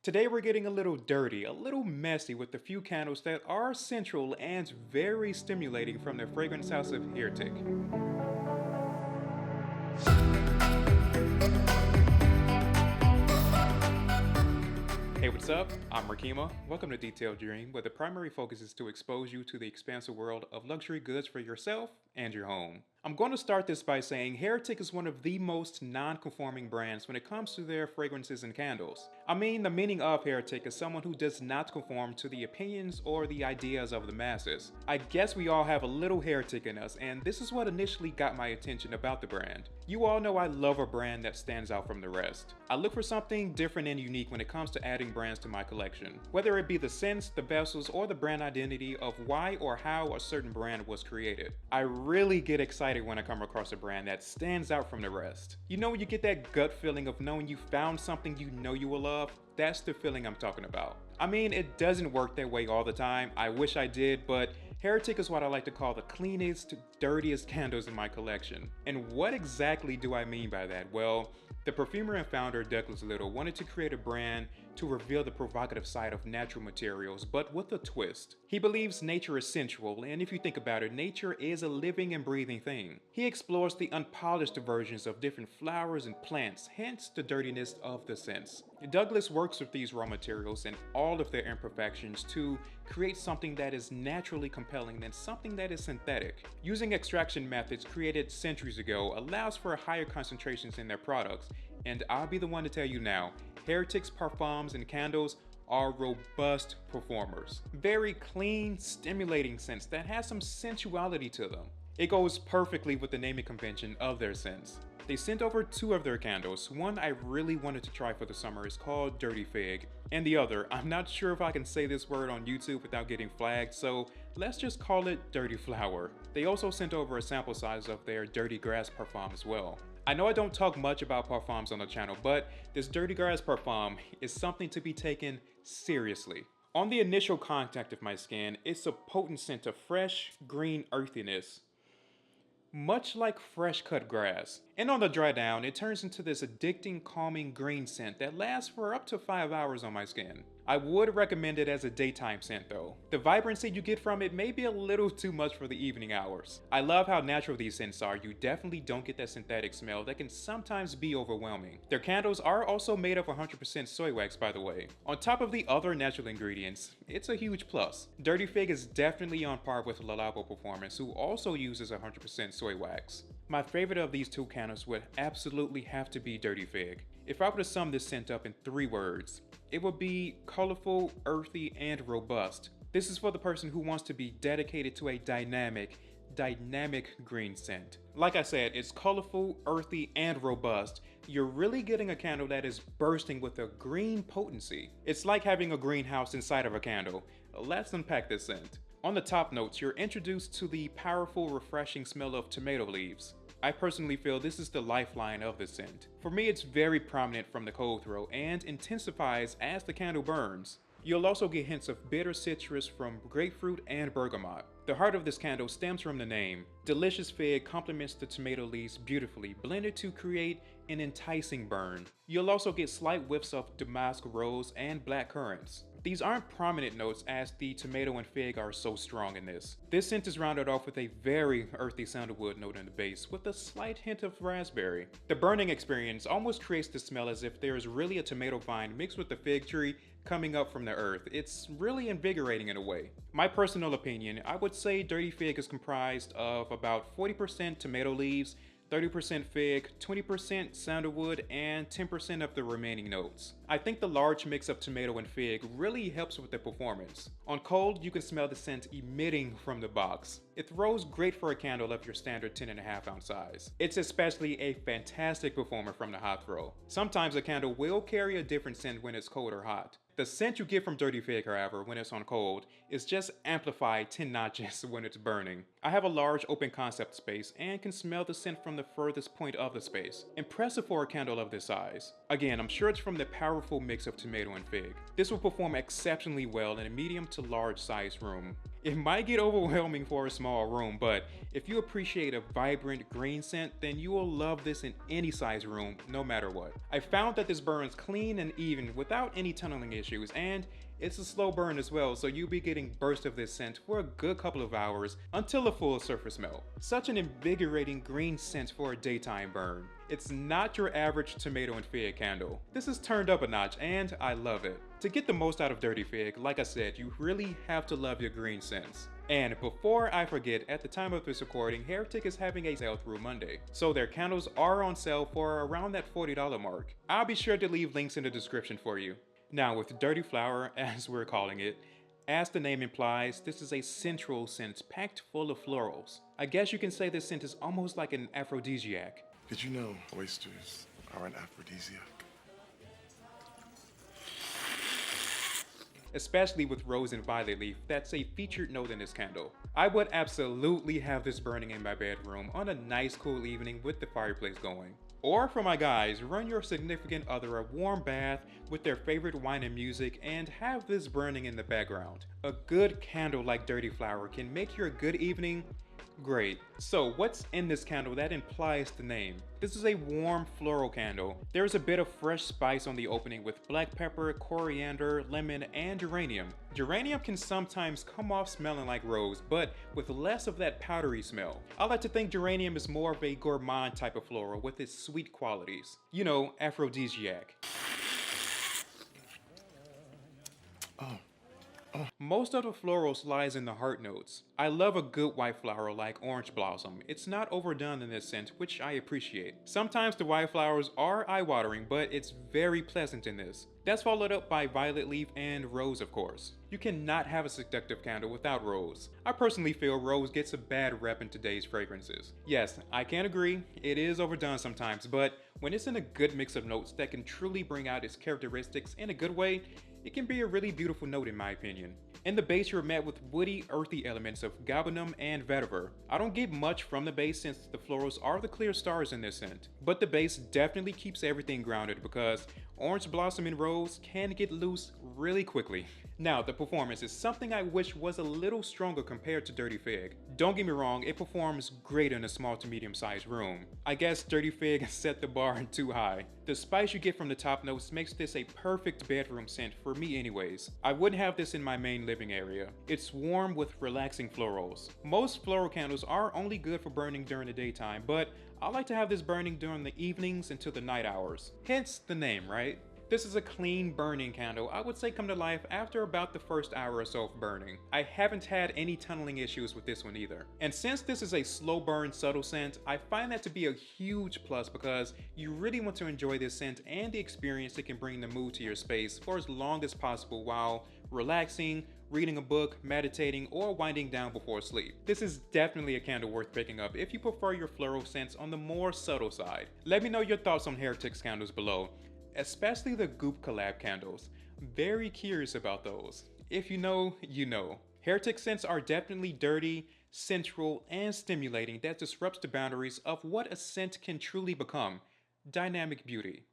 Today we're getting a little dirty, a little messy with a few candles that are central and very stimulating from the fragrance house of Heretic. Hey, what's up? I'm Rekeema. Welcome to Detailed Dream, where the primary focus is to expose you to the expansive world of luxury goods for yourself and your home. I'm going to start this by saying Heretic is one of the most non-conforming brands when it comes to their fragrances and candles. I mean, the meaning of Heretic is someone who does not conform to the opinions or the ideas of the masses. I guess we all have a little Heretic in us, and this is what initially got my attention about the brand. You all know I love a brand that stands out from the rest. I look for something different and unique when it comes to adding brands to my collection, whether it be the scents, the vessels, or the brand identity of why or how a certain brand was created. I really get excited when I come across a brand that stands out from the rest. You know when you get that gut feeling of knowing you found something you know you will love? That's the feeling I'm talking about. I mean, it doesn't work that way all the time. I wish I did, but Heretic is what I like to call the cleanest, dirtiest candles in my collection. And what exactly do I mean by that? Well, the perfumer and founder Douglas Little wanted to create a brand to reveal the provocative side of natural materials, but with a twist. He believes nature is sensual, and if you think about it, nature is a living and breathing thing. He explores the unpolished versions of different flowers and plants, hence the dirtiness of the scents. Douglas works with these raw materials and all of their imperfections to create something that is naturally compelling than something that is synthetic. Using extraction methods created centuries ago allows for higher concentrations in their products, and I'll be the one to tell you now, Heretic's parfums and candles are robust performers. Very clean, stimulating scents that has some sensuality to them. It goes perfectly with the naming convention of their scents. They sent over two of their candles. One I really wanted to try for the summer is called Dirty Fig, and the other, I'm not sure if I can say this word on YouTube without getting flagged, so let's just call it Dirty Flower. They also sent over a sample size of their Dirty Grass parfum as well. I know I don't talk much about parfums on the channel, but this Dirty Grass parfum is something to be taken seriously. On the initial contact of my skin, it's a potent scent of fresh, green earthiness, much like fresh cut grass. And on the dry down, it turns into this addicting, calming green scent that lasts for up to 5 hours on my skin. I would recommend it as a daytime scent though. The vibrancy you get from it may be a little too much for the evening hours. I love how natural these scents are. You definitely don't get that synthetic smell that can sometimes be overwhelming. Their candles are also made of 100% soy wax, by the way. On top of the other natural ingredients, it's a huge plus. Dirty Fig is definitely on par with Le Labo Performance, who also uses 100% soy wax. My favorite of these two candles would absolutely have to be Dirty Fig. If I were to sum this scent up in 3 words, it would be colorful, earthy, and robust. This is for the person who wants to be dedicated to a dynamic green scent. Like I said, it's colorful, earthy, and robust. You're really getting a candle that is bursting with a green potency. It's like having a greenhouse inside of a candle. Let's unpack this scent. On the top notes, you're introduced to the powerful, refreshing smell of tomato leaves. I personally feel this is the lifeline of the scent. For me, it's very prominent from the cold throw and intensifies as the candle burns. You'll also get hints of bitter citrus from grapefruit and bergamot. The heart of this candle stems from the name. Delicious Fig complements the tomato leaves beautifully, blended to create an enticing burn. You'll also get slight whiffs of damask rose and black currants. These aren't prominent notes as the tomato and fig are so strong in this. This scent is rounded off with a very earthy sandalwood note in the base with a slight hint of raspberry. The burning experience almost creates the smell as if there is really a tomato vine mixed with the fig tree coming up from the earth. It's really invigorating in a way. My personal opinion, I would say Dirty Fig is comprised of about 40% tomato leaves, 30% fig, 20% sandalwood, and 10% of the remaining notes. I think the large mix of tomato and fig really helps with the performance. On cold, you can smell the scent emitting from the box. It throws great for a candle of your standard 10.5 ounce size. It's especially a fantastic performer from the hot throw. Sometimes a candle will carry a different scent when it's cold or hot. The scent you get from Dirty Fig, however, when it's on cold, is just amplified 10 notches when it's burning. I have a large open concept space and can smell the scent from the furthest point of the space. Impressive for a candle of this size. Again, I'm sure it's from the powerful mix of tomato and fig. This will perform exceptionally well in a medium to large size room. It might get overwhelming for a small room, but if you appreciate a vibrant green scent, then you will love this in any size room, no matter what. I found that this burns clean and even without any tunneling issues, and it's a slow burn as well, so you'll be getting bursts of this scent for a good couple of hours until a full surface melt. Such an invigorating green scent for a daytime burn. It's not your average tomato and fig candle. This is turned up a notch and I love it. To get the most out of Dirty Fig, like I said, you really have to love your green scents. And before I forget, at the time of this recording, Heretic is having a sale through Monday. So their candles are on sale for around that $40 mark. I'll be sure to leave links in the description for you. Now with Dirty Flower, as we're calling it, as the name implies, this is a sensual scent packed full of florals. I guess you can say this scent is almost like an aphrodisiac. Did you know oysters are an aphrodisiac? Especially with rose and violet leaf, that's a featured note in this candle. I would absolutely have this burning in my bedroom on a nice cool evening with the fireplace going. Or for my guys, run your significant other a warm bath with their favorite wine and music and have this burning in the background. A good candle like Dirty Flower can make your good evening great. So what's in this candle that implies the name? This is a warm floral candle. There's a bit of fresh spice on the opening with black pepper, coriander, lemon, and geranium. Geranium can sometimes come off smelling like rose, but with less of that powdery smell. I like to think geranium is more of a gourmand type of floral with its sweet qualities. You know, aphrodisiac. Most of the florals lies in the heart notes. I love a good white flower like orange blossom. It's not overdone in this scent, which I appreciate. Sometimes the white flowers are eye-watering, but it's very pleasant in this. That's followed up by violet leaf and rose, of course. You cannot have a seductive candle without rose. I personally feel rose gets a bad rep in today's fragrances. Yes, I can agree, it is overdone sometimes, but when it's in a good mix of notes that can truly bring out its characteristics in a good way, it can be a really beautiful note in my opinion. In the base, you're met with woody, earthy elements of galbanum and vetiver. I don't get much from the base since the florals are the clear stars in this scent, but the base definitely keeps everything grounded because orange blossom and rose can get loose really quickly. Now, the performance is something I wish was a little stronger compared to Dirty Fig. Don't get me wrong, it performs great in a small to medium sized room. I guess Dirty Fig set the bar too high. The spice you get from the top notes makes this a perfect bedroom scent for me anyways. I wouldn't have this in my main living area. It's warm with relaxing florals. Most floral candles are only good for burning during the daytime, but I like to have this burning during the evenings until the night hours. Hence the name, right? This is a clean burning candle. I would say come to life after about the first hour or so of burning. I haven't had any tunneling issues with this one either. And since this is a slow burn subtle scent, I find that to be a huge plus because you really want to enjoy this scent and the experience it can bring the mood to your space for as long as possible while relaxing, reading a book, meditating, or winding down before sleep. This is definitely a candle worth picking up if you prefer your floral scents on the more subtle side. Let me know your thoughts on Heretic's candles below, especially the Goop collab candles. Very curious about those. If you know, you know. Heretic scents are definitely dirty, sensual, and stimulating that disrupts the boundaries of what a scent can truly become. Dynamic beauty.